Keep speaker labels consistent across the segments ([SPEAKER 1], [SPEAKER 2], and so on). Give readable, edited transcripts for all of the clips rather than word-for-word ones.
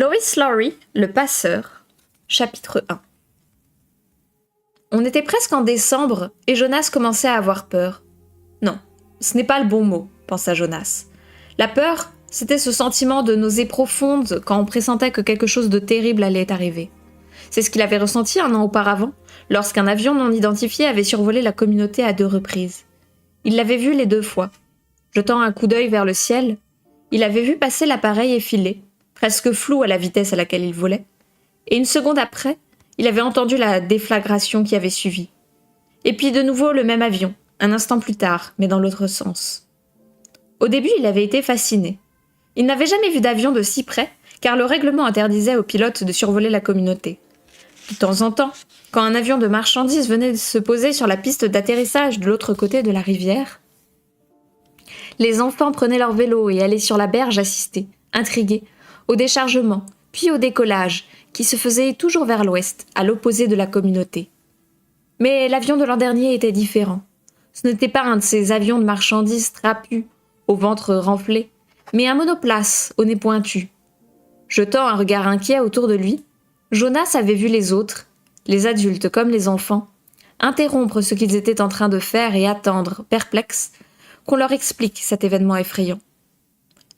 [SPEAKER 1] Lois Lowry, le passeur, chapitre 1. On était presque en décembre et Jonas commençait à avoir peur. Non, ce n'est pas le bon mot, pensa Jonas. La peur, c'était ce sentiment de nausée profonde quand on pressentait que quelque chose de terrible allait arriver. C'est ce qu'il avait ressenti un an auparavant, lorsqu'un avion non identifié avait survolé la communauté à 2 reprises. Il l'avait vu les 2 fois. Jetant un coup d'œil vers le ciel, il avait vu passer l'appareil effilé, presque flou à la vitesse à laquelle il volait, et une seconde après, il avait entendu la déflagration qui avait suivi. Et puis de nouveau le même avion, un instant plus tard, mais dans l'autre sens. Au début, il avait été fasciné. Il n'avait jamais vu d'avion de si près, car le règlement interdisait aux pilotes de survoler la communauté. De temps en temps, quand un avion de marchandises venait de se poser sur la piste d'atterrissage de l'autre côté de la rivière, les enfants prenaient leur vélo et allaient sur la berge assister, intrigués, au déchargement, puis au décollage, qui se faisait toujours vers l'ouest, à l'opposé de la communauté. Mais l'avion de l'an dernier était différent. Ce n'était pas un de ces avions de marchandises trapus, au ventre renflé, mais un monoplace au nez pointu. Jetant un regard inquiet autour de lui, Jonas avait vu les autres, les adultes comme les enfants, interrompre ce qu'ils étaient en train de faire et attendre, perplexes, qu'on leur explique cet événement effrayant.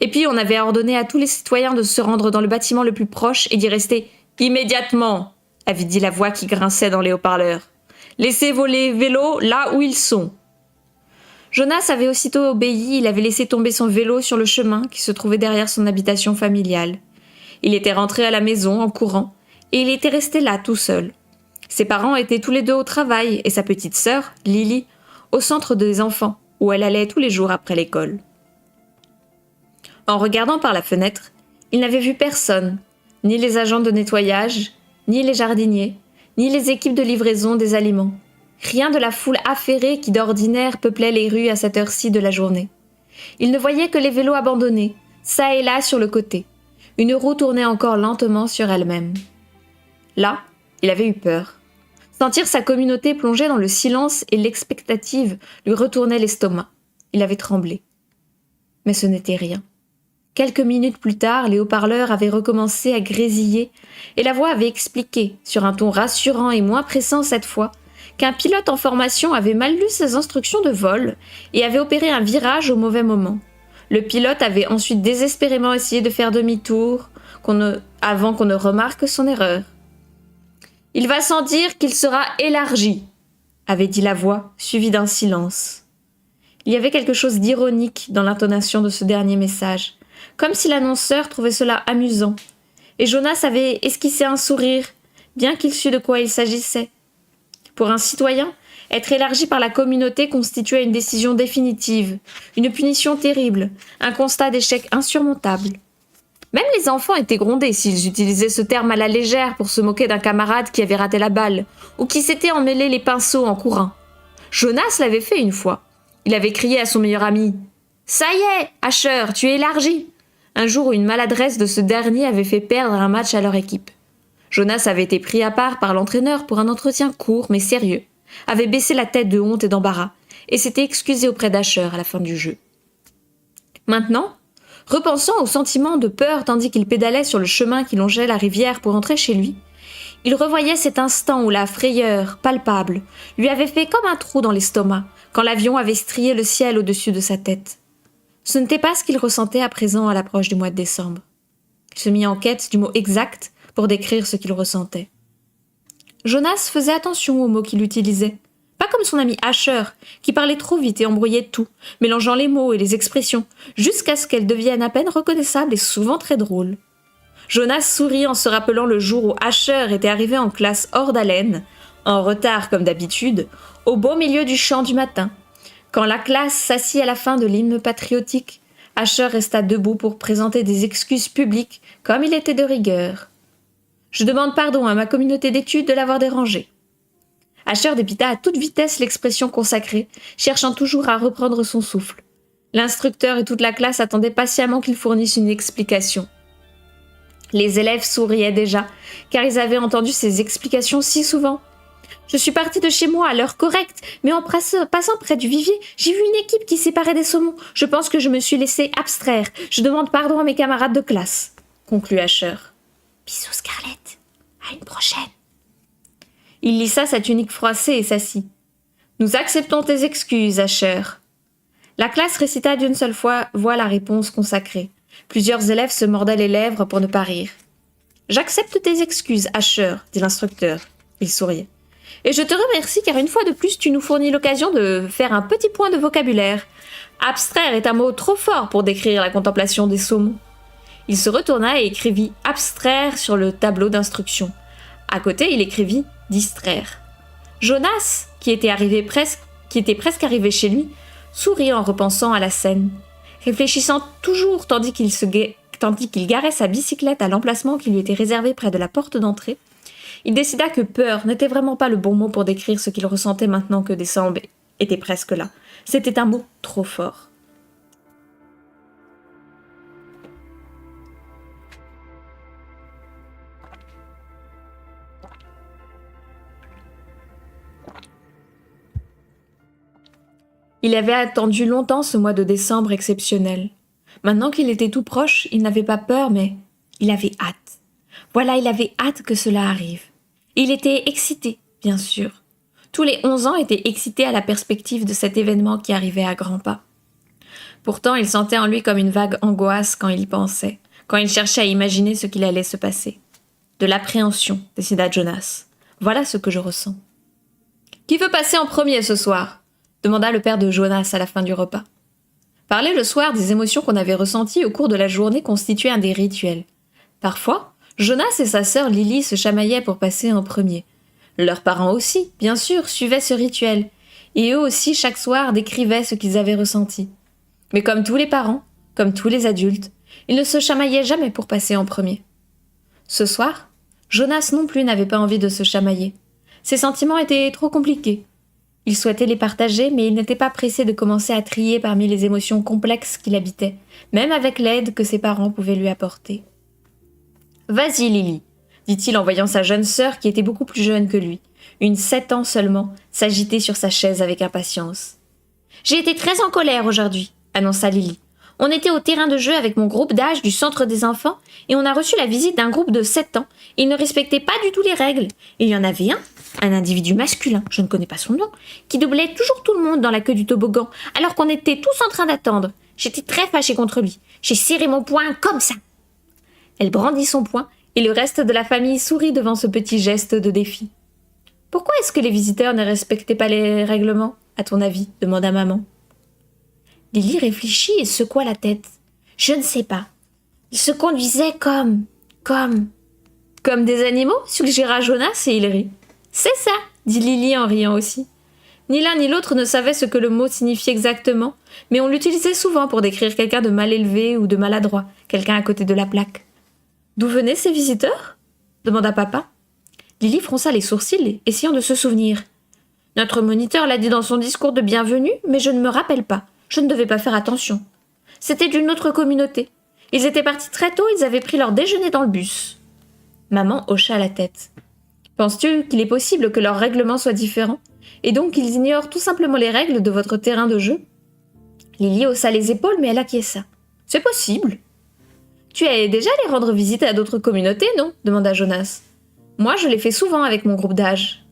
[SPEAKER 1] Et puis on avait ordonné à tous les citoyens de se rendre dans le bâtiment le plus proche et d'y rester immédiatement, avait dit la voix qui grinçait dans les haut-parleurs. Laissez vos vélos là où ils sont. Jonas avait aussitôt obéi, il avait laissé tomber son vélo sur le chemin qui se trouvait derrière son habitation familiale. Il était rentré à la maison en courant, et il était resté là tout seul. Ses parents étaient tous les 2 au travail, et sa petite sœur, Lily, au centre des enfants, où elle allait tous les jours après l'école. En regardant par la fenêtre, il n'avait vu personne, ni les agents de nettoyage, ni les jardiniers, ni les équipes de livraison des aliments. Rien de la foule affairée qui d'ordinaire peuplait les rues à cette heure-ci de la journée. Il ne voyait que les vélos abandonnés, çà et là sur le côté. Une roue tournait encore lentement sur elle-même. Là, il avait eu peur. Sentir sa communauté plonger dans le silence et l'expectative lui retournait l'estomac. Il avait tremblé. Mais ce n'était rien. Quelques minutes plus tard, les haut-parleurs avaient recommencé à grésiller et la voix avait expliqué, sur un ton rassurant et moins pressant cette fois, qu'un pilote en formation avait mal lu ses instructions de vol et avait opéré un virage au mauvais moment. Le pilote avait ensuite désespérément essayé de faire demi-tour avant qu'on ne remarque son erreur. « Il va sans dire qu'il sera élargi », avait dit la voix, suivie d'un silence. Il y avait quelque chose d'ironique dans l'intonation de ce dernier message, comme si l'annonceur trouvait cela amusant. Et Jonas avait esquissé un sourire, bien qu'il sût de quoi il s'agissait. Pour un citoyen, être élargi par la communauté constituait une décision définitive, une punition terrible, un constat d'échec insurmontable. Même les enfants étaient grondés s'ils utilisaient ce terme à la légère pour se moquer d'un camarade qui avait raté la balle, ou qui s'était emmêlé les pinceaux en courant. Jonas l'avait fait une fois. Il avait crié à son meilleur ami « Ça y est, Asher, tu es élargi !» un jour où une maladresse de ce dernier avait fait perdre un match à leur équipe. Jonas avait été pris à part par l'entraîneur pour un entretien court mais sérieux, avait baissé la tête de honte et d'embarras, et s'était excusé auprès d'Asher à la fin du jeu. Maintenant, repensant au sentiment de peur tandis qu'il pédalait sur le chemin qui longeait la rivière pour entrer chez lui, il revoyait cet instant où la frayeur, palpable, lui avait fait comme un trou dans l'estomac, quand l'avion avait strié le ciel au-dessus de sa tête. Ce n'était pas ce qu'il ressentait à présent à l'approche du mois de décembre. Il se mit en quête du mot exact pour décrire ce qu'il ressentait. Jonas faisait attention aux mots qu'il utilisait, pas comme son ami Asher, qui parlait trop vite et embrouillait tout, mélangeant les mots et les expressions, jusqu'à ce qu'elles deviennent à peine reconnaissables et souvent très drôles. Jonas sourit en se rappelant le jour où Asher était arrivé en classe hors d'haleine, en retard comme d'habitude, au beau milieu du chant du matin. Quand la classe s'assit à la fin de l'hymne patriotique, Asher resta debout pour présenter des excuses publiques comme il était de rigueur. « Je demande pardon à ma communauté d'études de l'avoir dérangé. » Asher dépita à toute vitesse l'expression consacrée, cherchant toujours à reprendre son souffle. L'instructeur et toute la classe attendaient patiemment qu'il fournisse une explication. Les élèves souriaient déjà, car ils avaient entendu ces explications si souvent. Je suis partie de chez moi à l'heure correcte, mais en passant près du vivier, j'ai vu une équipe qui séparait des saumons. Je pense que je me suis laissée abstraire. Je demande pardon à mes camarades de classe, conclut Asher. Bisous Scarlett, à une prochaine. Il lissa sa tunique froissée et s'assit. Nous acceptons tes excuses, Asher. La classe récita d'une seule voix la réponse consacrée. Plusieurs élèves se mordaient les lèvres pour ne pas rire. J'accepte tes excuses, Asher, dit l'instructeur. Il souriait. Et je te remercie car une fois de plus tu nous fournis l'occasion de faire un petit point de vocabulaire. Abstraire est un mot trop fort pour décrire la contemplation des saumons. Il se retourna et écrivit « abstraire » sur le tableau d'instruction. À côté, il écrivit « distraire ». Jonas, qui était presque arrivé chez lui, sourit en repensant à la scène. Réfléchissant toujours tandis qu'il garait sa bicyclette à l'emplacement qui lui était réservé près de la porte d'entrée, il décida que peur n'était vraiment pas le bon mot pour décrire ce qu'il ressentait maintenant que décembre était presque là. C'était un mot trop fort. Il avait attendu longtemps ce mois de décembre exceptionnel. Maintenant qu'il était tout proche, il n'avait pas peur, mais il avait hâte. Voilà, il avait hâte que cela arrive. Il était excité, bien sûr. Tous les 11 ans étaient excités à la perspective de cet événement qui arrivait à grands pas. Pourtant, il sentait en lui comme une vague angoisse quand il y pensait, quand il cherchait à imaginer ce qu'il allait se passer. De l'appréhension, décida Jonas. Voilà ce que je ressens. « Qui veut passer en premier ce soir ?» demanda le père de Jonas à la fin du repas. Parler le soir des émotions qu'on avait ressenties au cours de la journée constituait un des rituels. Parfois, Jonas et sa sœur Lily se chamaillaient pour passer en premier. Leurs parents aussi, bien sûr, suivaient ce rituel, et eux aussi chaque soir décrivaient ce qu'ils avaient ressenti. Mais comme tous les parents, comme tous les adultes, ils ne se chamaillaient jamais pour passer en premier. Ce soir, Jonas non plus n'avait pas envie de se chamailler. Ses sentiments étaient trop compliqués. Il souhaitait les partager, mais il n'était pas pressé de commencer à trier parmi les émotions complexes qui l'habitaient, même avec l'aide que ses parents pouvaient lui apporter. « Vas-y, Lily, » dit-il en voyant sa jeune sœur qui était beaucoup plus jeune que lui, une 7 ans seulement, s'agiter sur sa chaise avec impatience. « J'ai été très en colère aujourd'hui, » annonça Lily. « On était au terrain de jeu avec mon groupe d'âge du centre des enfants et on a reçu la visite d'un groupe de 7 ans. Ils ne respectaient pas du tout les règles. Il y en avait un individu masculin, je ne connais pas son nom, qui doublait toujours tout le monde dans la queue du toboggan alors qu'on était tous en train d'attendre. J'étais très fâchée contre lui. J'ai serré mon poing comme ça. » Elle brandit son poing et le reste de la famille sourit devant ce petit geste de défi. « Pourquoi est-ce que les visiteurs ne respectaient pas les règlements, à ton avis ?» demanda maman. Lily réfléchit et secoua la tête. « Je ne sais pas. Ils se conduisaient comme des animaux ?» suggéra Jonas et il rit. « C'est ça !» dit Lily en riant aussi. Ni l'un ni l'autre ne savait ce que le mot signifiait exactement, mais on l'utilisait souvent pour décrire quelqu'un de mal élevé ou de maladroit, quelqu'un à côté de la plaque. « D'où venaient ces visiteurs ?» demanda papa. Lily fronça les sourcils, essayant de se souvenir. « Notre moniteur l'a dit dans son discours de bienvenue, mais je ne me rappelle pas. Je ne devais pas faire attention. C'était d'une autre communauté. Ils étaient partis très tôt, ils avaient pris leur déjeuner dans le bus. » Maman hocha la tête. « Penses-tu qu'il est possible que leurs règlements soient différents, et donc qu'ils ignorent tout simplement les règles de votre terrain de jeu ?» Lily haussa les épaules, mais elle acquiesça. « C'est possible. »« Tu es déjà allé rendre visite à d'autres communautés, non ?» demanda Jonas. « Moi, je l'ai fait souvent avec mon groupe d'âge. »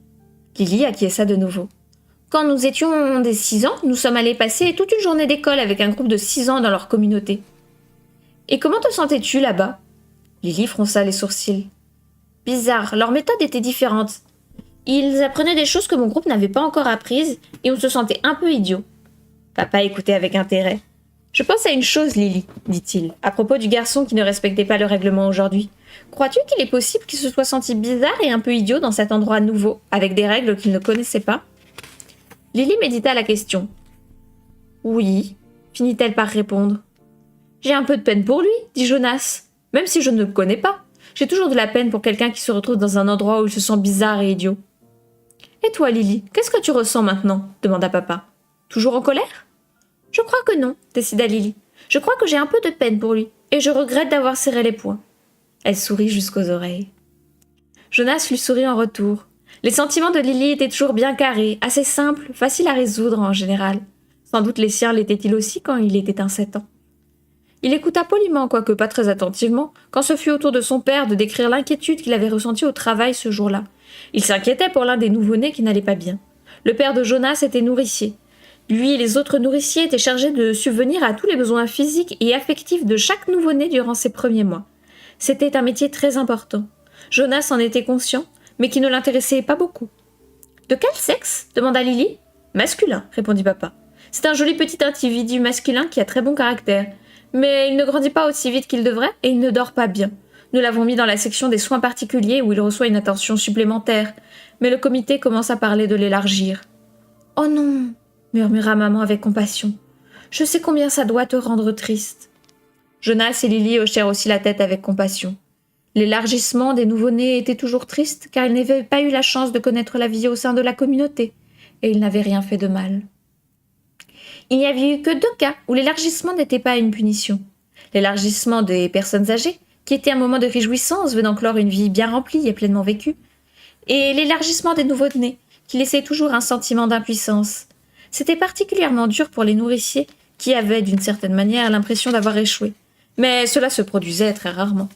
[SPEAKER 1] Lily acquiesça de nouveau. « Quand nous étions des 6 ans, nous sommes allés passer toute une journée d'école avec un groupe de 6 ans dans leur communauté. »« Et comment te sentais-tu là-bas ?» Lily fronça les sourcils. « Bizarre, leur méthode était différente. Ils apprenaient des choses que mon groupe n'avait pas encore apprises et on se sentait un peu idiot. » Papa écoutait avec intérêt. « Je pense à une chose, Lily, dit-il, à propos du garçon qui ne respectait pas le règlement aujourd'hui. Crois-tu qu'il est possible qu'il se soit senti bizarre et un peu idiot dans cet endroit nouveau, avec des règles qu'il ne connaissait pas ?» Lily médita la question. « Oui, finit-elle par répondre. « J'ai un peu de peine pour lui, dit Jonas, même si je ne le connais pas. J'ai toujours de la peine pour quelqu'un qui se retrouve dans un endroit où il se sent bizarre et idiot. »« Et toi, Lily, qu'est-ce que tu ressens maintenant ?» demanda papa. « Toujours en colère ?»« Je crois que non, décida Lily. Je crois que j'ai un peu de peine pour lui, et je regrette d'avoir serré les poings. » Elle sourit jusqu'aux oreilles. Jonas lui sourit en retour. Les sentiments de Lily étaient toujours bien carrés, assez simples, faciles à résoudre en général. Sans doute les siens l'étaient-ils aussi quand il était un 7 ans. Il écouta poliment, quoique pas très attentivement, quand ce fut au tour de son père de décrire l'inquiétude qu'il avait ressentie au travail ce jour-là. Il s'inquiétait pour l'un des nouveau-nés qui n'allait pas bien. Le père de Jonas était nourricier. Lui et les autres nourriciers étaient chargés de subvenir à tous les besoins physiques et affectifs de chaque nouveau-né durant ses premiers mois. C'était un métier très important. Jonas en était conscient, mais qui ne l'intéressait pas beaucoup. « De quel sexe » demanda Lily. « Masculin », répondit papa. « C'est un joli petit individu masculin qui a très bon caractère. Mais il ne grandit pas aussi vite qu'il devrait et il ne dort pas bien. Nous l'avons mis dans la section des soins particuliers où il reçoit une attention supplémentaire. Mais le comité commence à parler de l'élargir. »« Oh non !» murmura maman avec compassion. « Je sais combien ça doit te rendre triste. » Jonas et Lily hochèrent aussi la tête avec compassion. L'élargissement des nouveau-nés était toujours triste car ils n'avaient pas eu la chance de connaître la vie au sein de la communauté et ils n'avaient rien fait de mal. Il n'y avait eu que 2 cas où l'élargissement n'était pas une punition. L'élargissement des personnes âgées, qui était un moment de réjouissance venant clore une vie bien remplie et pleinement vécue, et l'élargissement des nouveau-nés, qui laissait toujours un sentiment d'impuissance. C'était particulièrement dur pour les nourriciers, qui avaient, d'une certaine manière, l'impression d'avoir échoué. Mais cela se produisait très rarement.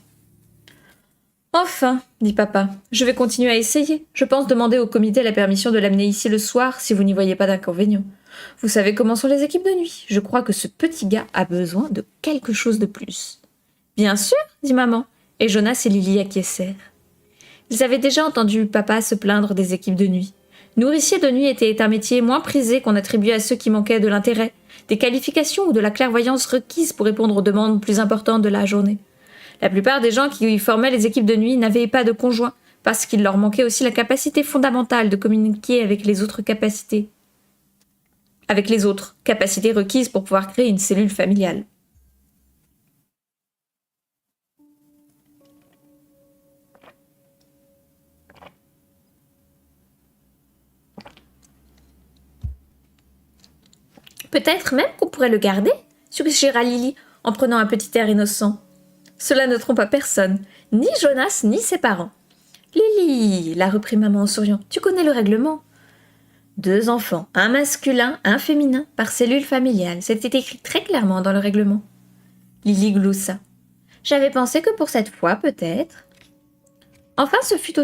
[SPEAKER 1] « Enfin, dit papa, je vais continuer à essayer. Je pense demander au comité la permission de l'amener ici le soir, si vous n'y voyez pas d'inconvénient. Vous savez comment sont les équipes de nuit. Je crois que ce petit gars a besoin de quelque chose de plus. »« Bien sûr, dit maman, et Jonas et Lily acquiescèrent. Ils avaient déjà entendu papa se plaindre des équipes de nuit. Nourricier de nuit était un métier moins prisé qu'on attribuait à ceux qui manquaient de l'intérêt, des qualifications ou de la clairvoyance requises pour répondre aux demandes plus importantes de la journée. La plupart des gens qui formaient les équipes de nuit n'avaient pas de conjoint, parce qu'il leur manquait aussi la capacité fondamentale de communiquer avec les autres capacités requises pour pouvoir créer une cellule familiale. Peut-être même qu'on pourrait le garder, suggéra Lily en prenant un petit air innocent. Cela ne trompe personne, ni Jonas ni ses parents. Lily, la reprit maman en souriant, tu connais le règlement. 2 enfants, un masculin, un féminin, par cellule familiale. C'était écrit très clairement dans le règlement. Lily gloussa. J'avais pensé que pour cette fois, peut-être. Enfin, ce fut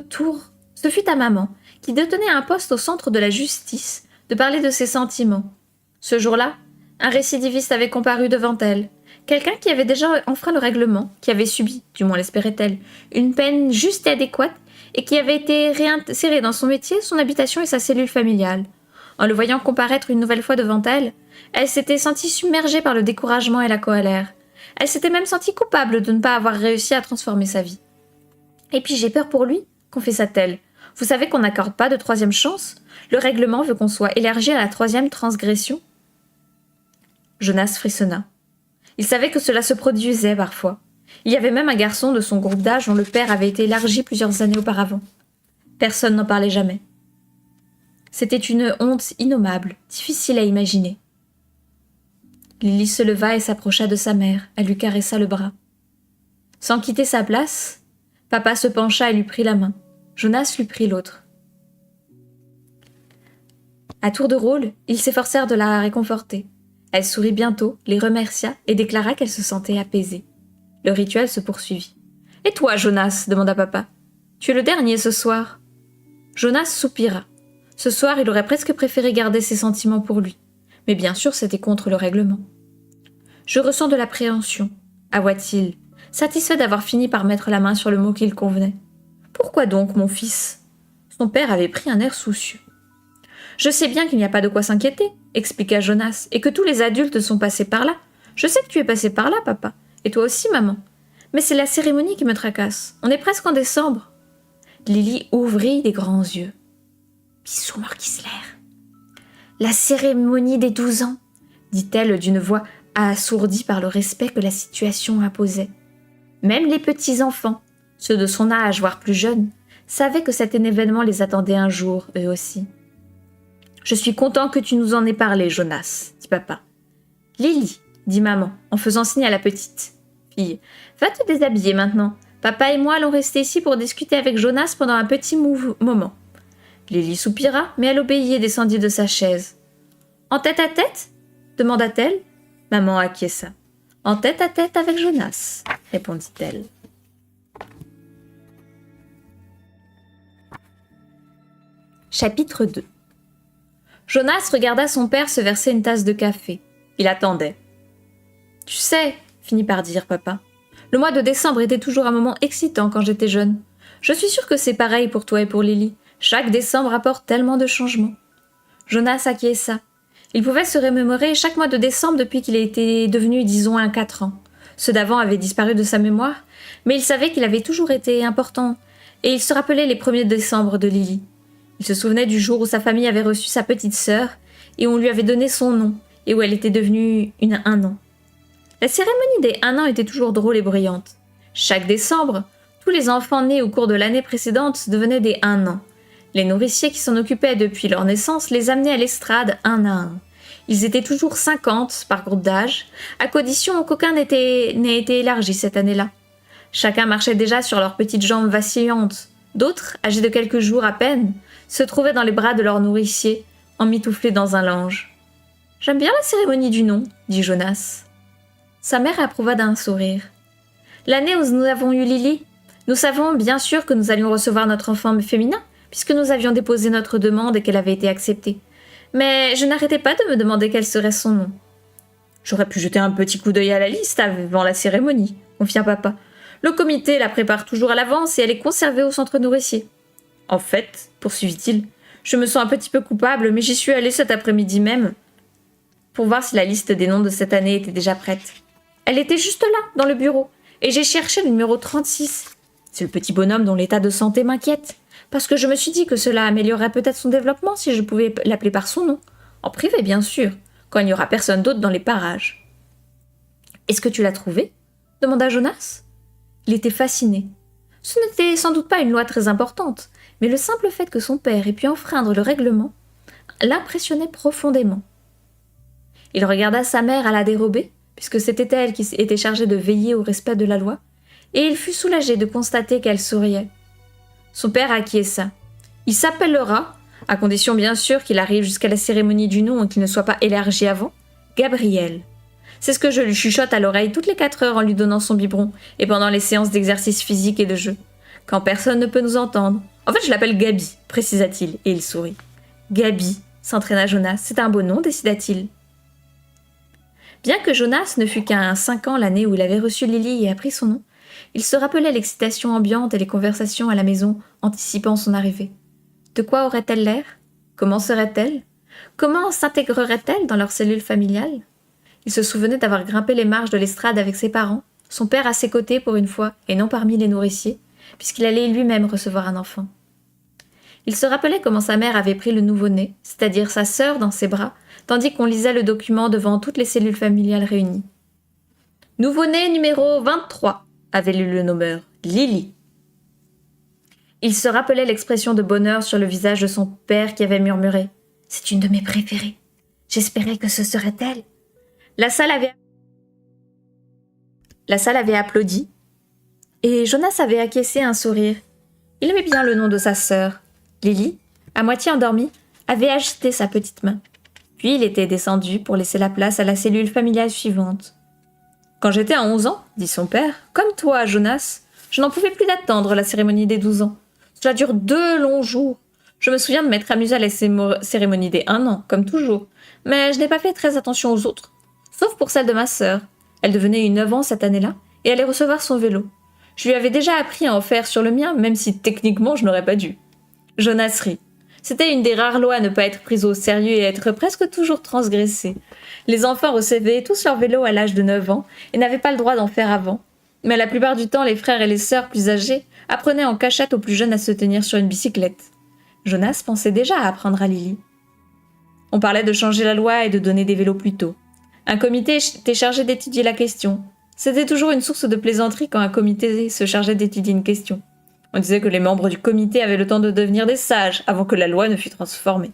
[SPEAKER 1] à maman, qui détenait un poste au centre de la justice, de parler de ses sentiments. Ce jour-là, un récidiviste avait comparu devant elle. Quelqu'un qui avait déjà enfreint le règlement, qui avait subi, du moins l'espérait-elle, une peine juste et adéquate, et qui avait été réinséré dans son métier, son habitation et sa cellule familiale. En le voyant comparaître une nouvelle fois devant elle, elle s'était sentie submergée par le découragement et la colère. Elle s'était même sentie coupable de ne pas avoir réussi à transformer sa vie. « Et puis j'ai peur pour lui, confessa-t-elle. Vous savez qu'on n'accorde pas de 3e chance ? Le règlement veut qu'on soit élargi à la 3e transgression. » Jonas frissonna. Il savait que cela se produisait parfois. Il y avait même un garçon de son groupe d'âge dont le père avait été élargi plusieurs années auparavant. Personne n'en parlait jamais. C'était une honte innommable, difficile à imaginer. Lily se leva et s'approcha de sa mère. Elle lui caressa le bras. Sans quitter sa place, papa se pencha et lui prit la main. Jonas lui prit l'autre. À tour de rôle, ils s'efforcèrent de la réconforter. Elle sourit bientôt, les remercia et déclara qu'elle se sentait apaisée. Le rituel se poursuivit. « Et toi, Jonas ?» demanda papa. « Tu es le dernier ce soir. » Jonas soupira. Ce soir, il aurait presque préféré garder ses sentiments pour lui. Mais bien sûr, c'était contre le règlement. « Je ressens de l'appréhension, » avoua-t-il, satisfait d'avoir fini par mettre la main sur le mot qui lui convenait. « Pourquoi donc, mon fils ?» Son père avait pris un air soucieux. « Je sais bien qu'il n'y a pas de quoi s'inquiéter, » expliqua Jonas, « et que tous les adultes sont passés par là. Je sais que tu es passé par là, papa. Et toi aussi, maman. Mais c'est la cérémonie qui me tracasse. On est presque en décembre. » Lily ouvrit les grands yeux. « Bisous, Morkisler. »« La cérémonie des 12 ans, » dit-elle d'une voix assourdie par le respect que la situation imposait. Même les petits-enfants, ceux de son âge, voire plus jeunes, savaient que cet événement les attendait un jour, eux aussi. « Je suis content que tu nous en aies parlé, Jonas, » dit papa. « Lily, » dit maman, en faisant signe à la petite fille, « va te déshabiller maintenant. Papa et moi allons rester ici pour discuter avec Jonas pendant un petit moment. » Lily soupira, mais elle obéit et descendit de sa chaise. « En tête-à-tête » demanda-t-elle. Maman acquiesça. En tête-à-tête avec Jonas, répondit-elle. Chapitre 2. Jonas regarda son père se verser une tasse de café. Il attendait. « Tu sais, finit par dire papa, le mois de décembre était toujours un moment excitant quand j'étais jeune. Je suis sûre que c'est pareil pour toi et pour Lily. Chaque décembre apporte tellement de changements. » Jonas acquiesça. Il pouvait se remémorer chaque mois de décembre depuis qu'il était devenu, disons, 4 ans. Ceux d'avant avaient disparu de sa mémoire, mais il savait qu'il avait toujours été important, et il se rappelait les premiers décembre de Lily. Il se souvenait du jour où sa famille avait reçu sa petite sœur, et où on lui avait donné son nom, et où elle était devenue un an. La cérémonie des 1 an était toujours drôle et bruyante. Chaque décembre, tous les enfants nés au cours de l'année précédente devenaient des 1 an. Les nourriciers qui s'en occupaient depuis leur naissance les amenaient à l'estrade un à un. Ils étaient toujours 50 par groupe d'âge, à condition qu'aucun n'ait été élargi cette année-là. Chacun marchait déjà sur leurs petites jambes vacillantes. D'autres, âgés de quelques jours à peine, se trouvaient dans les bras de leurs nourriciers, emmitouflés dans un lange. « J'aime bien la cérémonie du nom, » dit Jonas. Sa mère approuva d'un sourire. « L'année où nous avons eu Lily, nous savons bien sûr que nous allions recevoir notre enfant féminin, puisque nous avions déposé notre demande et qu'elle avait été acceptée. Mais je n'arrêtais pas de me demander quel serait son nom. »« J'aurais pu jeter un petit coup d'œil à la liste avant la cérémonie, » confia papa. « Le comité la prépare toujours à l'avance et elle est conservée au centre nourricier. »« En fait, poursuivit-il, je me sens un petit peu coupable, mais j'y suis allée cet après-midi même pour voir si la liste des noms de cette année était déjà prête. Elle était juste là, dans le bureau, et j'ai cherché le numéro 36. C'est le petit bonhomme dont l'état de santé m'inquiète, parce que je me suis dit que cela améliorerait peut-être son développement si je pouvais l'appeler par son nom. En privé, bien sûr, quand il n'y aura personne d'autre dans les parages. »« Est-ce que tu l'as trouvé ?» demanda Jonas. Il était fasciné. Ce n'était sans doute pas une loi très importante, mais le simple fait que son père ait pu enfreindre le règlement l'impressionnait profondément. Il regarda sa mère à la dérobée, puisque c'était elle qui était chargée de veiller au respect de la loi, et il fut soulagé de constater qu'elle souriait. Son père acquiesça. Il s'appellera, à condition bien sûr qu'il arrive jusqu'à la cérémonie du nom et qu'il ne soit pas élargi avant, Gabriel. C'est ce que je lui chuchote à l'oreille toutes les 4 heures en lui donnant son biberon et pendant les séances d'exercice physique et de jeu, quand personne ne peut nous entendre. En fait, je l'appelle Gabi, précisa-t-il, et il sourit. Gabi, s'entraîna Jonas, c'est un beau nom, décida-t-il. Bien que Jonas ne fût qu'à 5 ans l'année où il avait reçu Lily et appris son nom, il se rappelait l'excitation ambiante et les conversations à la maison anticipant son arrivée. De quoi aurait-elle l'air ? Comment serait-elle ? Comment s'intégrerait-elle dans leur cellule familiale ? Il se souvenait d'avoir grimpé les marches de l'estrade avec ses parents, son père à ses côtés pour une fois et non parmi les nourriciers, puisqu'il allait lui-même recevoir un enfant. Il se rappelait comment sa mère avait pris le nouveau-né, c'est-à-dire sa sœur, dans ses bras, tandis qu'on lisait le document devant toutes les cellules familiales réunies. « Nouveau-né numéro 23 » avait lu le nommeur, Lily. Il se rappelait l'expression de bonheur sur le visage de son père qui avait murmuré « C'est une de mes préférées. J'espérais que ce serait elle. » La salle avait applaudi, et Jonas avait acquiescé un sourire. Il aimait bien le nom de sa sœur. Lily, à moitié endormie, avait agité sa petite main. Puis il était descendu pour laisser la place à la cellule familiale suivante. « Quand j'étais à 11 ans, dit son père, comme toi, Jonas, je n'en pouvais plus d'attendre la cérémonie des 12 ans. Cela dure 2 longs jours. Je me souviens de m'être amusée à la cérémonie des 1 an, comme toujours, mais je n'ai pas fait très attention aux autres. Sauf pour celle de ma sœur. Elle devenait 9 ans cette année-là, et allait recevoir son vélo. Je lui avais déjà appris à en faire sur le mien, même si techniquement je n'aurais pas dû. » Jonas rit. C'était une des rares lois à ne pas être prise au sérieux et à être presque toujours transgressée. Les enfants recevaient tous leur vélo à l'âge de 9 ans et n'avaient pas le droit d'en faire avant. Mais la plupart du temps, les frères et les sœurs plus âgés apprenaient en cachette aux plus jeunes à se tenir sur une bicyclette. Jonas pensait déjà à apprendre à Lily. On parlait de changer la loi et de donner des vélos plus tôt. Un comité était chargé d'étudier la question. C'était toujours une source de plaisanterie quand un comité se chargeait d'étudier une question. On disait que les membres du comité avaient le temps de devenir des sages avant que la loi ne fût transformée.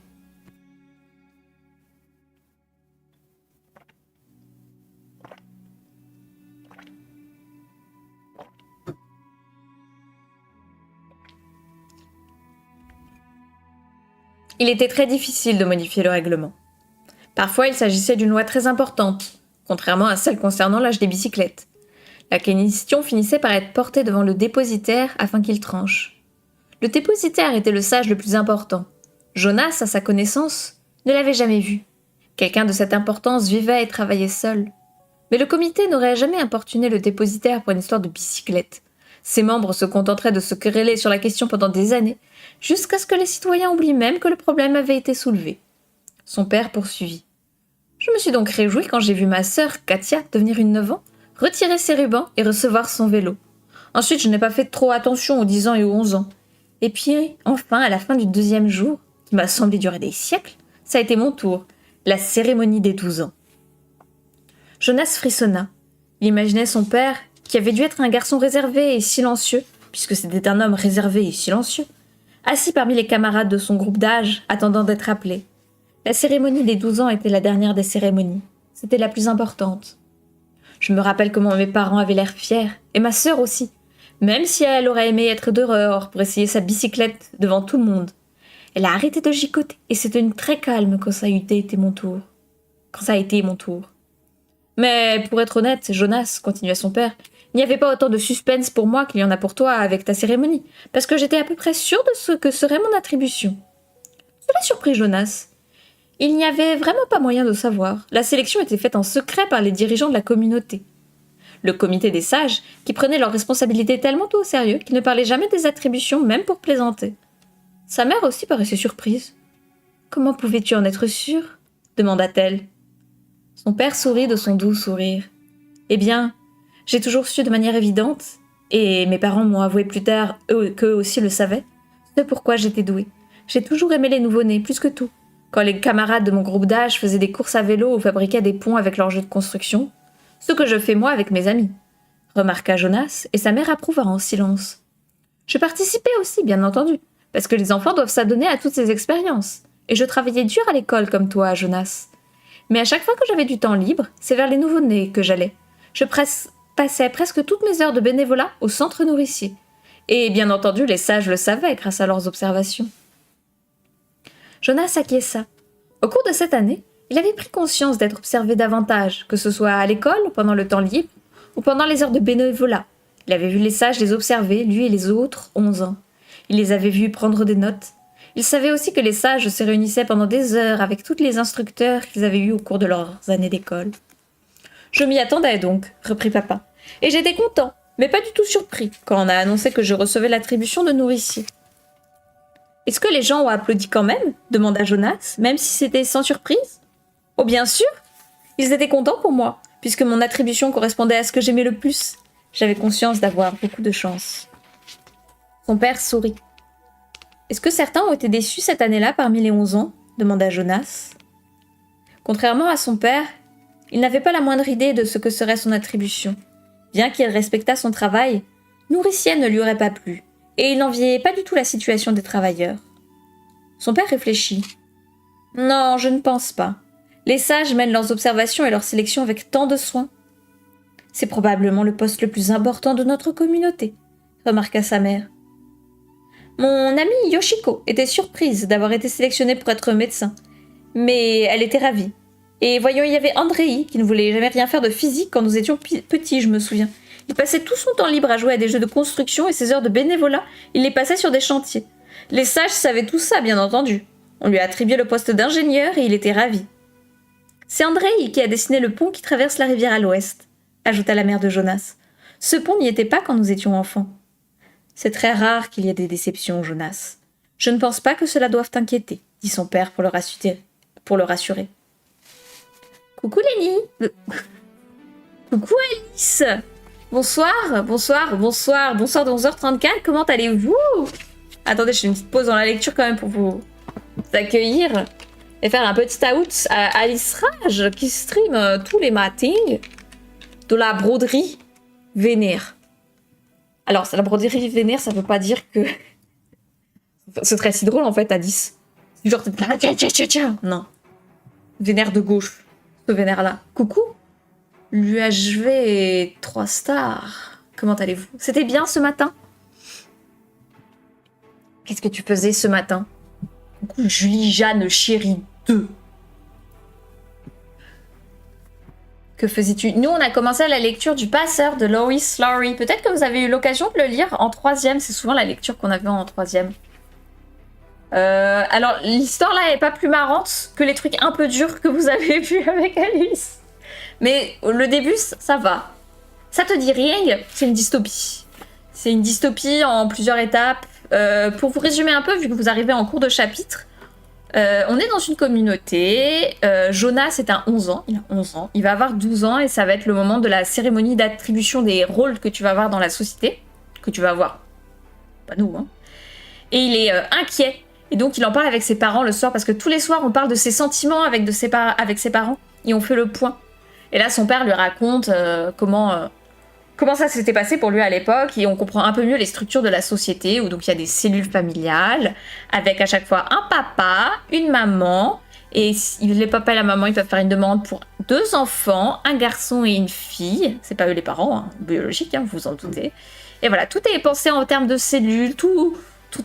[SPEAKER 1] Il était très difficile de modifier le règlement. Parfois, il s'agissait d'une loi très importante, contrairement à celle concernant l'âge des bicyclettes. La question finissait par être portée devant le dépositaire afin qu'il tranche. Le dépositaire était le sage le plus important. Jonas, à sa connaissance, ne l'avait jamais vu. Quelqu'un de cette importance vivait et travaillait seul. Mais le comité n'aurait jamais importuné le dépositaire pour une histoire de bicyclette. Ses membres se contenteraient de se quereller sur la question pendant des années, jusqu'à ce que les citoyens oublient même que le problème avait été soulevé. Son père poursuivit. Je me suis donc réjoui quand j'ai vu ma sœur, Katia, devenir une 9 ans, retirer ses rubans et recevoir son vélo. Ensuite, je n'ai pas fait trop attention aux 10 ans et aux 11 ans. Et puis, enfin, à la fin du 2e jour, qui m'a semblé durer des siècles, ça a été mon tour, la cérémonie des 12 ans. Jonas frissonna. Il imaginait son père, qui avait dû être un garçon réservé et silencieux, puisque c'était un homme réservé et silencieux, assis parmi les camarades de son groupe d'âge, attendant d'être appelé. La cérémonie des 12 ans était la dernière des cérémonies. C'était la plus importante. Je me rappelle comment mes parents avaient l'air fiers, et ma sœur aussi, même si elle aurait aimé être dehors pour essayer sa bicyclette devant tout le monde. Elle a arrêté de gigoter, et c'était une très calme quand ça a été mon tour. Mais pour être honnête, Jonas, continua son père, il n'y avait pas autant de suspense pour moi qu'il y en a pour toi avec ta cérémonie, parce que j'étais à peu près sûre de ce que serait mon attribution. Cela surprit Jonas. Il n'y avait vraiment pas moyen de savoir. La sélection était faite en secret par les dirigeants de la communauté. Le comité des sages, qui prenait leurs responsabilités tellement au sérieux qu'ils ne parlaient jamais des attributions, même pour plaisanter. Sa mère aussi paraissait surprise. « Comment pouvais-tu en être sûre ?» demanda-t-elle. Son père sourit de son doux sourire. « Eh bien, j'ai toujours su de manière évidente, et mes parents m'ont avoué plus tard qu'eux aussi le savaient, ce pourquoi j'étais douée. J'ai toujours aimé les nouveau-nés, plus que tout. Quand les camarades de mon groupe d'âge faisaient des courses à vélo ou fabriquaient des ponts avec leurs jeux de construction, ce que je fais moi avec mes amis, remarqua Jonas, et sa mère approuva en silence. Je participais aussi, bien entendu, parce que les enfants doivent s'adonner à toutes ces expériences, et je travaillais dur à l'école comme toi, Jonas. Mais à chaque fois que j'avais du temps libre, c'est vers les nouveau-nés que j'allais. Je passais presque toutes mes heures de bénévolat au centre nourricier. Et bien entendu, les sages le savaient grâce à leurs observations. Jonas acquiesça. Au cours de cette année, il avait pris conscience d'être observé davantage, que ce soit à l'école, pendant le temps libre, ou pendant les heures de bénévolat. Il avait vu les sages les observer, lui et les autres, 11 ans. Il les avait vus prendre des notes. Il savait aussi que les sages se réunissaient pendant des heures avec tous les instructeurs qu'ils avaient eus au cours de leurs années d'école. « Je m'y attendais donc, reprit papa. Et j'étais content, mais pas du tout surpris, quand on a annoncé que je recevais l'attribution de nourricier. « Est-ce que les gens ont applaudi quand même ?» demanda Jonas, même si c'était sans surprise. « Oh bien sûr. Ils étaient contents pour moi, puisque mon attribution correspondait à ce que j'aimais le plus. J'avais conscience d'avoir beaucoup de chance. » Son père sourit. « Est-ce que certains ont été déçus cette année-là parmi les 11 ans ?» demanda Jonas. Contrairement à son père, il n'avait pas la moindre idée de ce que serait son attribution. Bien qu'il respectât son travail, nourricier ne lui aurait pas plu, et il n'enviait pas du tout la situation des travailleurs. Son père réfléchit. « Non, je ne pense pas. Les sages mènent leurs observations et leurs sélections avec tant de soin. C'est probablement le poste le plus important de notre communauté, remarqua sa mère. Mon amie Yoshiko était surprise d'avoir été sélectionnée pour être médecin, mais elle était ravie. Et voyons, il y avait Andrei, qui ne voulait jamais rien faire de physique quand nous étions petits, je me souviens. Il passait tout son temps libre à jouer à des jeux de construction et ses heures de bénévolat, il les passait sur des chantiers. Les sages savaient tout ça, bien entendu. On lui a attribué le poste d'ingénieur et il était ravi. C'est Andrei qui a dessiné le pont qui traverse la rivière à l'ouest, ajouta la mère de Jonas. Ce pont n'y était pas quand nous étions enfants. C'est très rare qu'il y ait des déceptions, Jonas. Je ne pense pas que cela doive t'inquiéter, dit son père pour le rassurer. Coucou Lenny. Coucou Alice. Bonsoir de 11h34, comment allez-vous? Attendez, je fais une petite pause dans la lecture quand même pour vous accueillir et faire un petit out à Alice Rage qui stream tous les matins de la broderie vénère. Alors, la broderie vénère, ça veut pas dire que... C'est très si drôle en fait, Alice. C'est genre... Non. Vénère de gauche. Ce vénère-là. Coucou. L'UHV 3 stars. Comment allez-vous? C'était bien ce matin? Qu'est-ce que tu faisais ce matin? Coucou Julie Jeanne chérie 2. Que que faisais-tu? Nous, on a commencé la lecture du Passeur de Lois Lowry. Peut-être que vous avez eu l'occasion de le lire en 3e. C'est souvent la lecture qu'on avait en 3e. Alors, l'histoire là est pas plus marrante que les trucs un peu durs que vous avez vus avec Alice. Mais le début, ça va. Ça te dit rien? C'est une dystopie. C'est une dystopie en plusieurs étapes. Pour vous résumer un peu, vu que vous arrivez en cours de chapitre, on est dans une communauté. Jonas est à 11 ans. Il a 11 ans. Il va avoir 12 ans et ça va être le moment de la cérémonie d'attribution des rôles que tu vas avoir dans la société. Que tu vas avoir. Pas nous, hein. Et il est inquiet. Et donc il en parle avec ses parents le soir parce que tous les soirs on parle de ses sentiments avec ses parents et on fait le point. Et là son père lui raconte comment ça s'était passé pour lui à l'époque et on comprend un peu mieux les structures de la société où donc il y a des cellules familiales avec à chaque fois un papa, une maman et les papas et la maman ils peuvent faire une demande pour 2 enfants, un garçon et une fille. C'est pas eux les parents, hein, biologiques, hein, vous vous en doutez. Et voilà, tout est pensé en termes de cellules, tout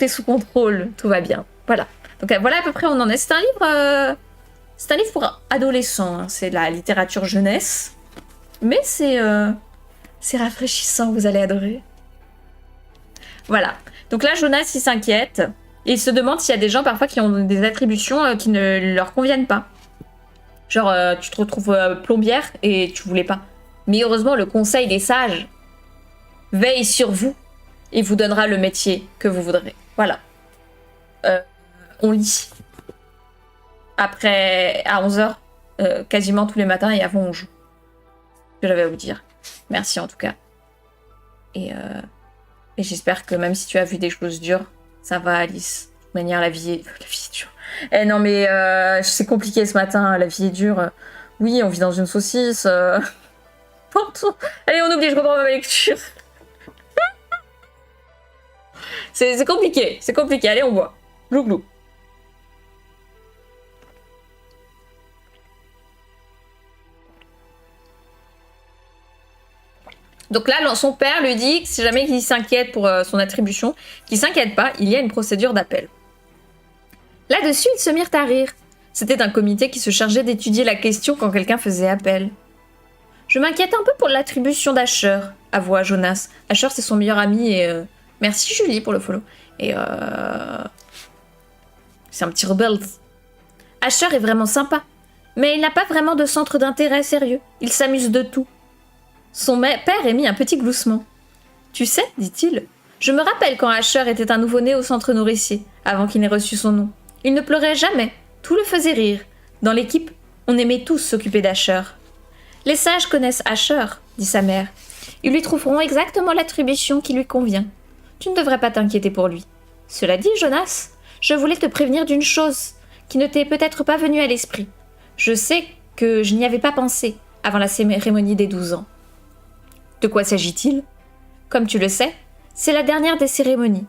[SPEAKER 1] est sous contrôle, tout va bien. Voilà. Donc voilà à peu près où on en est. C'est un livre pour adolescents. Hein. C'est de la littérature jeunesse. Mais c'est rafraîchissant, vous allez adorer. Voilà. Donc là, Jonas, il s'inquiète. Et il se demande s'il y a des gens parfois qui ont des attributions qui ne leur conviennent pas. Genre, tu te retrouves plombière et tu voulais pas. Mais heureusement, le conseil des sages veille sur vous et vous donnera le métier que vous voudrez. Voilà. On lit. Après, à 11h, quasiment tous les matins et avant on joue. Ce que j'avais à vous dire. Merci en tout cas. Et j'espère que même si tu as vu des choses dures, ça va Alice. De toute manière, la vie est dure. Eh non mais c'est compliqué ce matin, la vie est dure. Oui, on vit dans une saucisse. Allez, on oublie, je reprends ma lecture. C'est compliqué, allez on boit. Glou glou. Donc là, son père lui dit que si jamais il s'inquiète pour son attribution, qu'il s'inquiète pas, il y a une procédure d'appel. Là-dessus, ils se mirent à rire. C'était un comité qui se chargeait d'étudier la question quand quelqu'un faisait appel. Je m'inquiète un peu pour l'attribution d'Asher, avoua Jonas. Asher, c'est son meilleur ami et... Merci Julie pour le follow. Et c'est un petit rebelle. Asher est vraiment sympa, mais il n'a pas vraiment de centre d'intérêt sérieux. Il s'amuse de tout. Son père émit un petit gloussement. Tu sais, dit-il, je me rappelle quand Asher était un nouveau-né au centre nourricier, avant qu'il n'ait reçu son nom. Il ne pleurait jamais, tout le faisait rire. Dans l'équipe, on aimait tous s'occuper d'Asher. Les sages connaissent Asher, dit sa mère. Ils lui trouveront exactement l'attribution qui lui convient. Tu ne devrais pas t'inquiéter pour lui. Cela dit, Jonas, je voulais te prévenir d'une chose qui ne t'est peut-être pas venue à l'esprit. Je sais que je n'y avais pas pensé avant la cérémonie des 12 ans. De quoi s'agit-il? Comme tu le sais, c'est la dernière des cérémonies.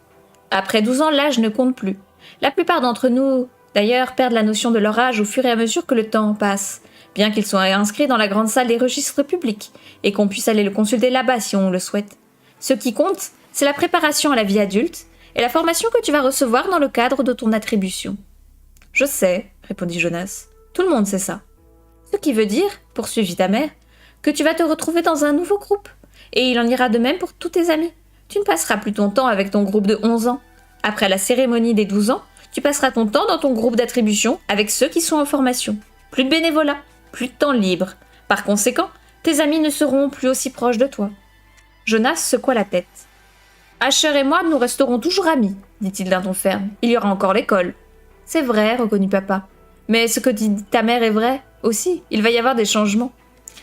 [SPEAKER 1] Après 12 ans, l'âge ne compte plus. La plupart d'entre nous, d'ailleurs, perdent la notion de leur âge au fur et à mesure que le temps passe, bien qu'ils soient inscrits dans la grande salle des registres publics et qu'on puisse aller le consulter là-bas si on le souhaite. Ce qui compte, c'est la préparation à la vie adulte et la formation que tu vas recevoir dans le cadre de ton attribution. Je sais, répondit Jonas. Tout le monde sait ça. Ce qui veut dire, poursuivit ta mère, que tu vas te retrouver dans un nouveau groupe. Et il en ira de même pour tous tes amis. Tu ne passeras plus ton temps avec ton groupe de 11 ans. Après la cérémonie des 12 ans, tu passeras ton temps dans ton groupe d'attribution avec ceux qui sont en formation. Plus de bénévolat, plus de temps libre. Par conséquent, tes amis ne seront plus aussi proches de toi. Jonas secoua la tête. Asher et moi, nous resterons toujours amis, dit-il d'un ton ferme. Il y aura encore l'école. C'est vrai, reconnut papa. Mais ce que dit ta mère est vrai aussi. Il va y avoir des changements.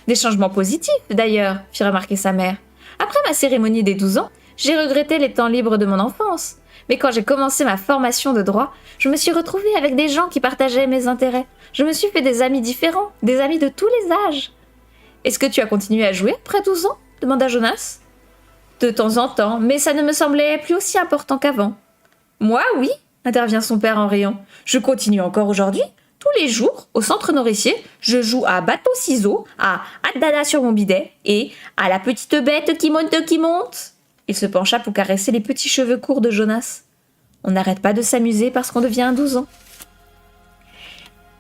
[SPEAKER 1] Des changements positifs, d'ailleurs, fit remarquer sa mère. Après ma cérémonie des 12 ans, j'ai regretté les temps libres de mon enfance. Mais quand j'ai commencé ma formation de droit, je me suis retrouvée avec des gens qui partageaient mes intérêts. Je me suis fait des amis différents, des amis de tous les âges. Est-ce que tu as continué à jouer après 12 ans demanda Jonas. De temps en temps, mais ça ne me semblait plus aussi important qu'avant. Moi, oui, intervient son père en riant. Je continue encore aujourd'hui. Tous les jours, au centre nourricier, je joue à bateau-ciseaux, à Adana sur mon bidet et à la petite bête qui monte qui monte. Il se pencha pour caresser les petits cheveux courts de Jonas. On n'arrête pas de s'amuser parce qu'on devient 12 ans.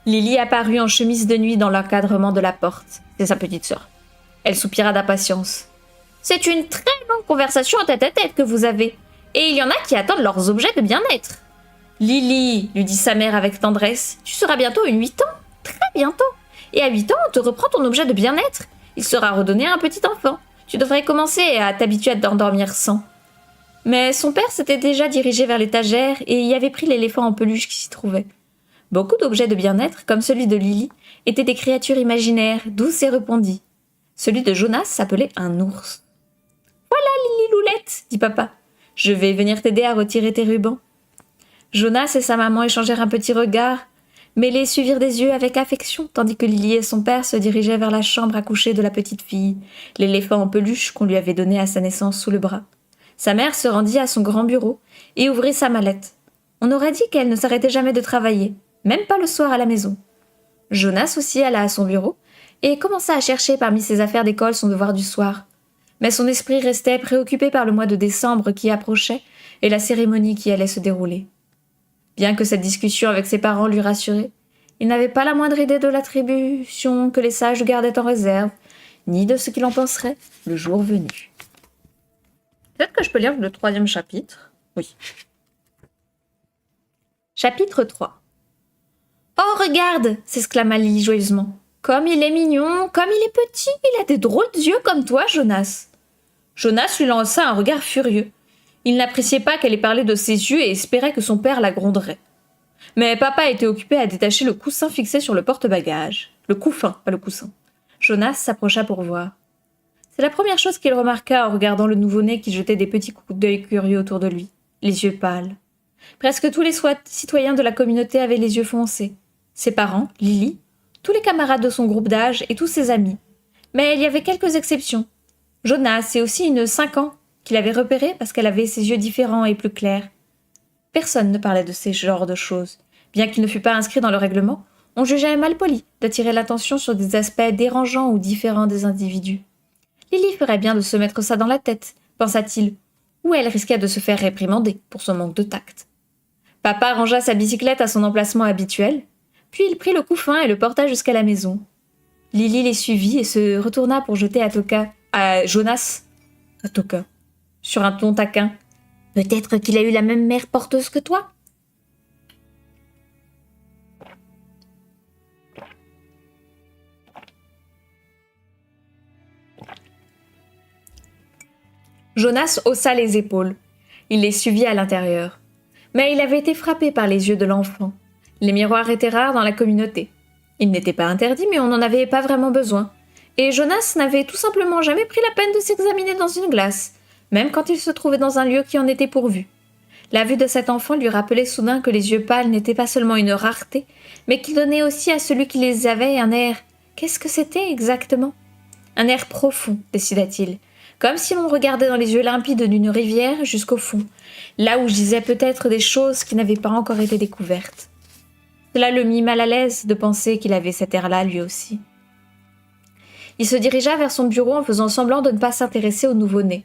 [SPEAKER 1] Lily apparut en chemise de nuit dans l'encadrement de la porte. C'est sa petite sœur. Elle soupira d'impatience. C'est une très longue conversation en tête-à-tête que vous avez. Et il y en a qui attendent leurs objets de bien-être. Lily, lui dit sa mère avec tendresse, tu seras bientôt une 8 ans. Très bientôt. Et à 8 ans, on te reprend ton objet de bien-être. Il sera redonné à un petit enfant. Tu devrais commencer à t'habituer à t'endormir sans. Mais son père s'était déjà dirigé vers l'étagère et y avait pris l'éléphant en peluche qui s'y trouvait. Beaucoup d'objets de bien-être, comme celui de Lily, étaient des créatures imaginaires, douces et repondies. Celui de Jonas s'appelait un ours. « Voilà, Lily Loulette, dit papa. Je vais venir t'aider à retirer tes rubans. » Jonas et sa maman échangèrent un petit regard, mais les suivirent des yeux avec affection, tandis que Lily et son père se dirigeaient vers la chambre à coucher de la petite fille, l'éléphant en peluche qu'on lui avait donné à sa naissance sous le bras. Sa mère se rendit à son grand bureau et ouvrit sa mallette. On aurait dit qu'elle ne s'arrêtait jamais de travailler, même pas le soir à la maison. Jonas aussi alla à son bureau et commença à chercher parmi ses affaires d'école son devoir du soir. Mais son esprit restait préoccupé par le mois de décembre qui approchait et la cérémonie qui allait se dérouler. Bien que cette discussion avec ses parents lui rassurait, il n'avait pas la moindre idée de l'attribution que les sages gardaient en réserve, ni de ce qu'il en penserait le jour venu. Peut-être que je peux lire le 3e chapitre. Oui. Chapitre 3. « Oh, regarde !» s'exclama Lily joyeusement. « Comme il est mignon, comme il est petit, il a des drôles d'yeux comme toi, Jonas. » Jonas lui lança un regard furieux. Il n'appréciait pas qu'elle ait parlé de ses yeux et espérait que son père la gronderait. Mais papa était occupé à détacher le coussin fixé sur le porte-bagages. Le couffin, pas le coussin. Jonas s'approcha pour voir. C'est la première chose qu'il remarqua en regardant le nouveau-né qui jetait des petits coups d'œil curieux autour de lui, les yeux pâles. Presque tous les citoyens de la communauté avaient les yeux foncés. Ses parents, Lily, tous les camarades de son groupe d'âge et tous ses amis. Mais il y avait quelques exceptions. Jonas et aussi une 5 ans, qu'il avait repérée parce qu'elle avait ses yeux différents et plus clairs. Personne ne parlait de ces genres de choses. Bien qu'il ne fût pas inscrit dans le règlement, on jugeait malpoli d'attirer l'attention sur des aspects dérangeants ou différents des individus. Lily ferait bien de se mettre ça dans la tête, pensa-t-il, ou elle risquait de se faire réprimander pour son manque de tact. Papa rangea sa bicyclette à son emplacement habituel, puis il prit le couffin et le porta jusqu'à la maison. Lily les suivit et se retourna pour jeter à Jonas, sur un ton taquin. « Peut-être qu'il a eu la même mère porteuse que toi ?» Jonas haussa les épaules. Il les suivit à l'intérieur. Mais il avait été frappé par les yeux de l'enfant. Les miroirs étaient rares dans la communauté. Ils n'étaient pas interdits, mais on n'en avait pas vraiment besoin. Et Jonas n'avait tout simplement jamais pris la peine de s'examiner dans une glace, même quand il se trouvait dans un lieu qui en était pourvu. La vue de cet enfant lui rappelait soudain que les yeux pâles n'étaient pas seulement une rareté, mais qu'ils donnaient aussi à celui qui les avait un air... Qu'est-ce que c'était exactement ? Un air profond, décida-t-il, comme si l'on regardait dans les yeux limpides d'une rivière jusqu'au fond, là où gisaient peut-être des choses qui n'avaient pas encore été découvertes. Cela le mit mal à l'aise de penser qu'il avait cet air-là lui aussi. Il se dirigea vers son bureau en faisant semblant de ne pas s'intéresser au nouveau-né.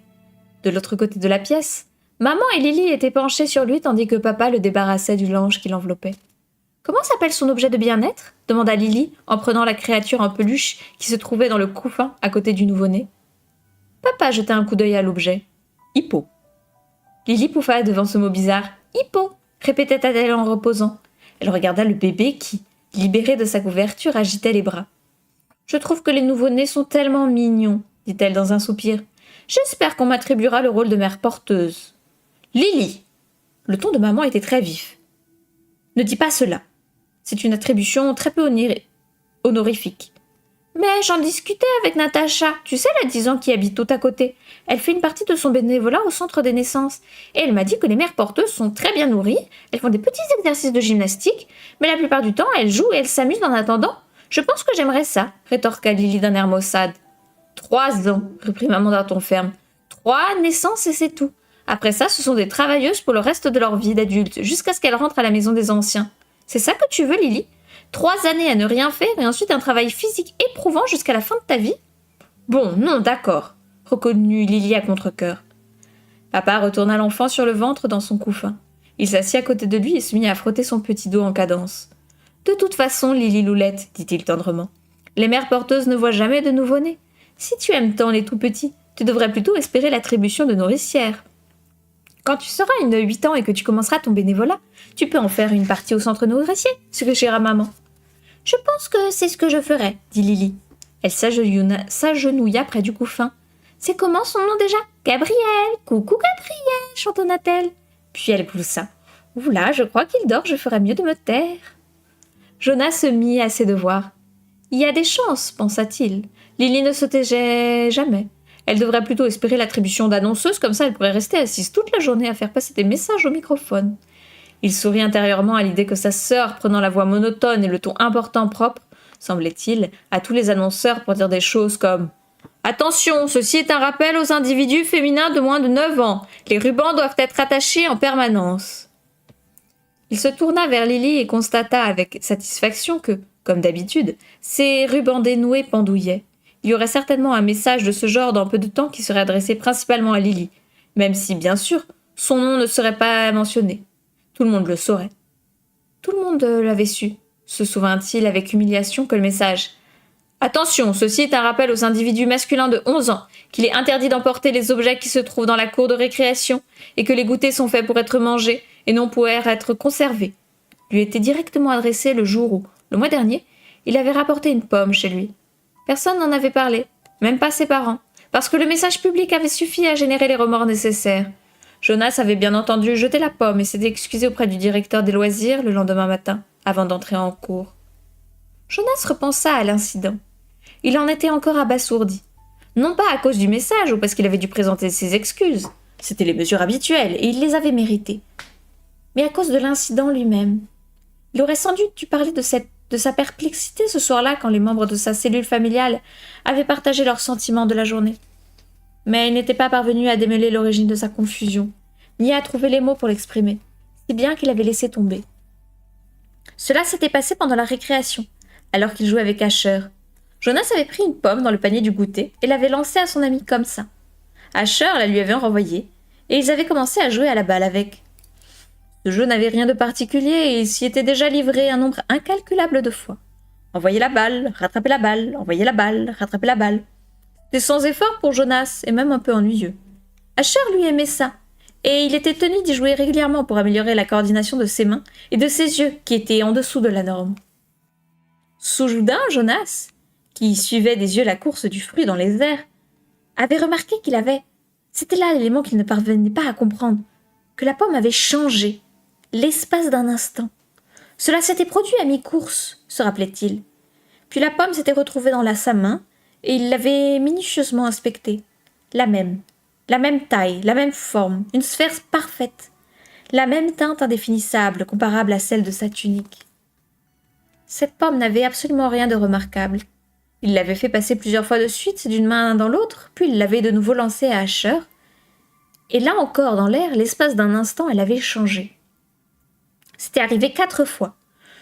[SPEAKER 1] De l'autre côté de la pièce, maman et Lily étaient penchées sur lui tandis que papa le débarrassait du linge qui l'enveloppait. « Comment s'appelle son objet de bien-être » demanda Lily en prenant la créature en peluche qui se trouvait dans le couffin à côté du nouveau-né. Papa jeta un coup d'œil à l'objet. « Hippo. » Lily pouffa devant ce mot bizarre. « Hippo » répétait-elle en reposant. Elle regarda le bébé qui, libéré de sa couverture, agitait les bras. « Je trouve que les nouveau-nés sont tellement mignons, » dit-elle dans un soupir. « J'espère qu'on m'attribuera le rôle de mère porteuse. »« Lily !» Le ton de maman était très vif. « Ne dis pas cela. C'est une attribution très peu honorifique. »« Mais j'en discutais avec Natacha, tu sais la 10 ans qui habite tout à côté. Elle fait une partie de son bénévolat au centre des naissances. Et elle m'a dit que les mères porteuses sont très bien nourries, elles font des petits exercices de gymnastique, mais la plupart du temps elles jouent et elles s'amusent en attendant. Je pense que j'aimerais ça, rétorqua Lily d'un air maussade. 3 ans, reprit maman d'un ton ferme. 3 naissances et c'est tout. Après ça, ce sont des travailleuses pour le reste de leur vie d'adulte, jusqu'à ce qu'elles rentrent à la maison des anciens. C'est ça que tu veux, Lily ? 3 années à ne rien faire et ensuite un travail physique éprouvant jusqu'à la fin de ta vie ? Bon, non, d'accord, reconnut Lily à contre-cœur. Papa retourna l'enfant sur le ventre dans son couffin. Il s'assit à côté de lui et se mit à frotter son petit dos en cadence. De toute façon, Lily Loulette, dit-il tendrement, les mères porteuses ne voient jamais de nouveau-nés. Si tu aimes tant les tout-petits, tu devrais plutôt espérer l'attribution de nourricière. Quand tu seras une de 8 ans et que tu commenceras ton bénévolat, tu peux en faire une partie au centre nourricier, suggéra maman. Je pense que c'est ce que je ferai, dit Lily. Elle s'agenouilla près du couffin. C'est comment son nom déjà? Gabriel. Coucou Gabriel, chantonna-t-elle. Puis elle gloussa. Oula, je crois qu'il dort, je ferais mieux de me taire. Jonas se mit à ses devoirs. Il y a des chances, pensa-t-il. Lily ne se taisait jamais. Elle devrait plutôt espérer l'attribution d'annonceuse, comme ça elle pourrait rester assise toute la journée à faire passer des messages au microphone. Il sourit intérieurement à l'idée que sa sœur, prenant la voix monotone et le ton important propre, semblait-il, à tous les annonceurs pour dire des choses comme « Attention, ceci est un rappel aux individus féminins de moins de 9 ans. Les rubans doivent être attachés en permanence. » Il se tourna vers Lily et constata avec satisfaction que, comme d'habitude, ses rubans dénoués pendouillaient. Il y aurait certainement un message de ce genre dans peu de temps qui serait adressé principalement à Lily, même si, bien sûr, son nom ne serait pas mentionné. Tout le monde le saurait. Tout le monde l'avait su, se souvint-il avec humiliation que le message « Attention, ceci est un rappel aux individus masculins de 11 ans qu'il est interdit d'emporter les objets qui se trouvent dans la cour de récréation et que les goûters sont faits pour être mangés et non pour être conservés. » Lui était directement adressé le jour où, le mois dernier, il avait rapporté une pomme chez lui. Personne n'en avait parlé, même pas ses parents, parce que le message public avait suffi à générer les remords nécessaires. Jonas avait bien entendu jeter la pomme et s'était excusé auprès du directeur des loisirs le lendemain matin, avant d'entrer en cours. Jonas repensa à l'incident. Il en était encore abasourdi. Non pas à cause du message ou parce qu'il avait dû présenter ses excuses. C'étaient les mesures habituelles et il les avait méritées. Mais à cause de l'incident lui-même. Il aurait sans doute dû parler de sa perplexité ce soir-là quand les membres de sa cellule familiale avaient partagé leurs sentiments de la journée. Mais il n'était pas parvenu à démêler l'origine de sa confusion, ni à trouver les mots pour l'exprimer, si bien qu'il avait laissé tomber. Cela s'était passé pendant la récréation, alors qu'il jouait avec Asher. Jonas avait pris une pomme dans le panier du goûter et l'avait lancée à son ami comme ça. Asher la lui avait renvoyée, et ils avaient commencé à jouer à la balle avec. Ce jeu n'avait rien de particulier et il s'y était déjà livré un nombre incalculable de fois. Envoyer la balle, rattraper la balle, envoyer la balle, rattraper la balle. C'était sans effort pour Jonas et même un peu ennuyeux. Asher lui aimait ça, et il était tenu d'y jouer régulièrement pour améliorer la coordination de ses mains et de ses yeux qui étaient en dessous de la norme. Soudain, Jonas, qui suivait des yeux la course du fruit dans les airs, avait remarqué qu'il avait... C'était là l'élément qu'il ne parvenait pas à comprendre, que la pomme avait changé, l'espace d'un instant. Cela s'était produit à mi-course, se rappelait-il. Puis la pomme s'était retrouvée dans sa main, et il l'avait minutieusement inspectée. La même taille, la même forme, une sphère parfaite, la même teinte indéfinissable, comparable à celle de sa tunique. Cette pomme n'avait absolument rien de remarquable. Il l'avait fait passer plusieurs fois de suite d'une main dans l'autre, puis il l'avait de nouveau lancée à Asher, et là encore dans l'air, l'espace d'un instant, elle avait changé. C'était arrivé 4 fois.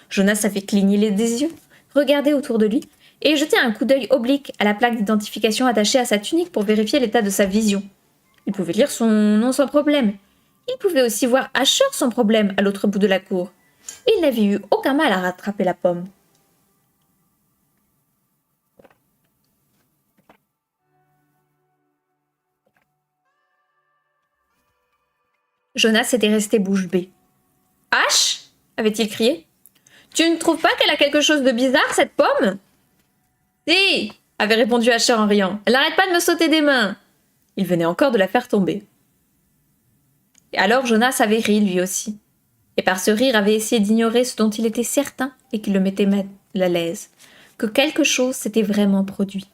[SPEAKER 1] Jonas avait cligné des yeux, regardé autour de lui, et jeté un coup d'œil oblique à la plaque d'identification attachée à sa tunique pour vérifier l'état de sa vision. Il pouvait lire son nom sans problème. Il pouvait aussi voir Asher sans problème à l'autre bout de la cour. Et il n'avait eu aucun mal à rattraper la pomme. Jonas était resté bouche bée. « Ash !» avait-il crié. « Tu ne trouves pas qu'elle a quelque chose de bizarre, cette pomme ?»« Si !» avait répondu Asher en riant. « Elle n'arrête pas de me sauter des mains !» Il venait encore de la faire tomber. Et alors Jonas avait ri lui aussi. Et par ce rire avait essayé d'ignorer ce dont il était certain et qui le mettait mal à l'aise, que quelque chose s'était vraiment produit.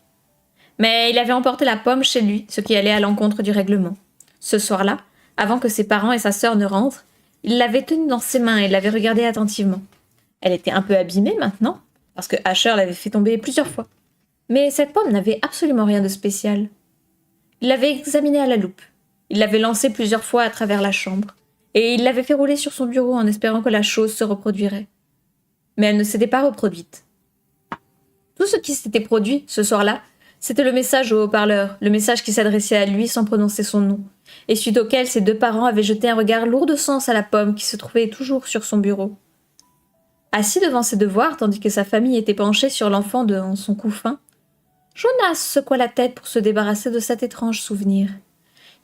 [SPEAKER 1] Mais il avait emporté la pomme chez lui, ce qui allait à l'encontre du règlement. Ce soir-là, avant que ses parents et sa sœur ne rentrent, il l'avait tenue dans ses mains et l'avait regardée attentivement. Elle était un peu abîmée maintenant, parce que Asher l'avait fait tomber plusieurs fois. Mais cette pomme n'avait absolument rien de spécial. Il l'avait examinée à la loupe. Il l'avait lancée plusieurs fois à travers la chambre, et il l'avait fait rouler sur son bureau en espérant que la chose se reproduirait. Mais elle ne s'était pas reproduite. Tout ce qui s'était produit, ce soir-là, c'était le message au haut-parleur, le message qui s'adressait à lui sans prononcer son nom, et suite auquel ses 2 parents avaient jeté un regard lourd de sens à la pomme qui se trouvait toujours sur son bureau. Assis devant ses devoirs, tandis que sa famille était penchée sur l'enfant dans son couffin, Jonas secoua la tête pour se débarrasser de cet étrange souvenir.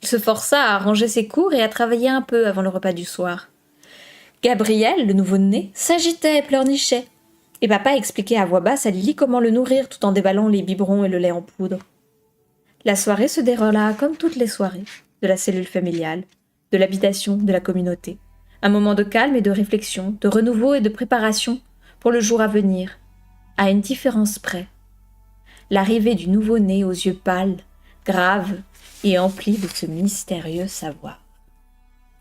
[SPEAKER 1] Il se força à arranger ses cours et à travailler un peu avant le repas du soir. Gabriel, le nouveau-né, s'agitait et pleurnichait. Et papa expliquait à voix basse à Lily comment le nourrir tout en déballant les biberons et le lait en poudre. La soirée se déroula comme toutes les soirées, de la cellule familiale, de l'habitation, de la communauté. Un moment de calme et de réflexion, de renouveau et de préparation pour le jour à venir, à une différence près. L'arrivée du nouveau-né aux yeux pâles, graves et emplis de ce mystérieux savoir.